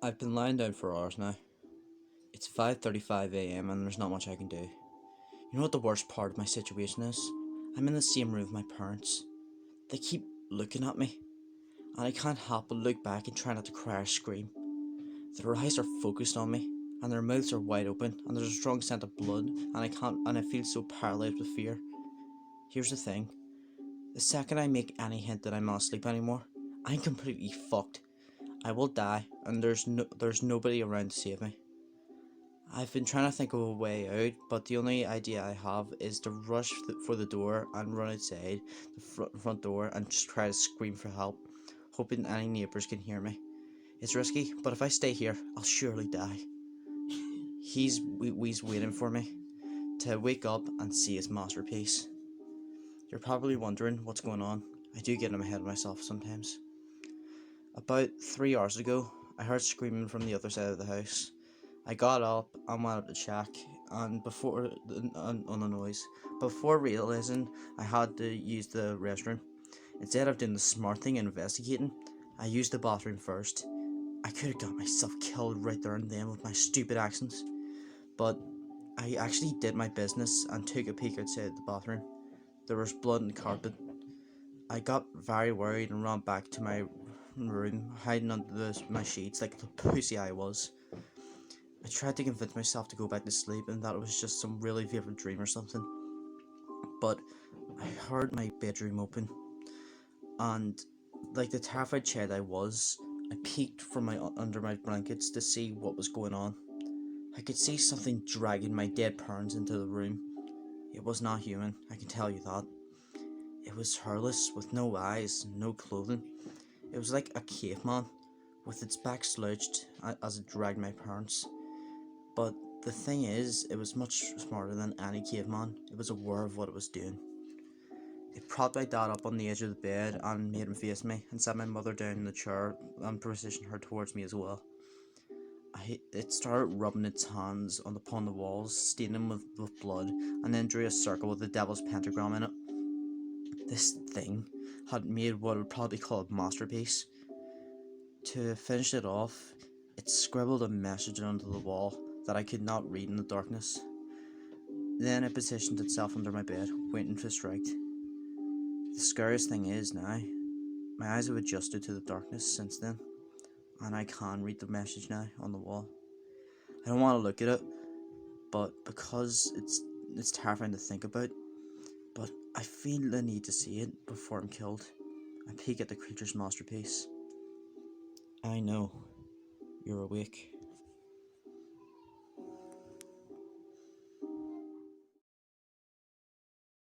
I've been lying down for hours now. It's 5:35 a.m. and there's not much I can do. You know what the worst part of my situation is? I'm in the same room with my parents. They keep looking at me, and I can't help but look back and try not to cry or scream. Their eyes are focused on me, and their mouths are wide open, and there's a strong scent of blood, and I feel so paralyzed with fear. Here's the thing: the second I make any hint that I'm not asleep anymore, I'm completely fucked. I will die, and there's nobody around to save me. I've been trying to think of a way out, but the only idea I have is to rush for the door and run outside the front door and just try to scream for help, hoping any neighbours can hear me. It's risky, but if I stay here, I'll surely die. He's waiting for me to wake up and see his masterpiece. You're probably wondering what's going on. I do get in my head of myself sometimes. About 3 hours ago, I heard screaming from the other side of the house. I got up and went up to check, and on the noise, before realizing I had to use the restroom, instead of doing the smart thing and investigating, I used the bathroom first. I could have got myself killed right there and then with my stupid actions, but I actually did my business and took a peek outside the bathroom. There was blood on the carpet. I got very worried and ran back to my room, hiding under my sheets like the pussy I was. I tried to convince myself to go back to sleep and that it was just some really vivid dream or something. But I heard my bedroom open, and like the terrified child I was, I peeked from under my blankets to see what was going on. I could see something dragging my dead parents into the room. It was not human, I can tell you that. It was hairless, with no eyes, no clothing. It was like a caveman, with its back slouched as it dragged my parents. But the thing is, it was much smarter than any caveman. It was aware of what it was doing. It propped my dad up on the edge of the bed and made him face me, and sat my mother down in the chair and positioned her towards me as well. It started rubbing its hands upon the walls, staining them with blood, and then drew a circle with the devil's pentagram in it. This thing had made what I would probably call a masterpiece. To finish it off, it scribbled a message onto the wall that I could not read in the darkness. Then it positioned itself under my bed, waiting to strike. The scariest thing is now, my eyes have adjusted to the darkness since then, and I can read the message now on the wall. I don't want to look at it, but because it's terrifying to think about, but I feel the need to see it before I'm killed. I peek at the creature's masterpiece. I know you're awake.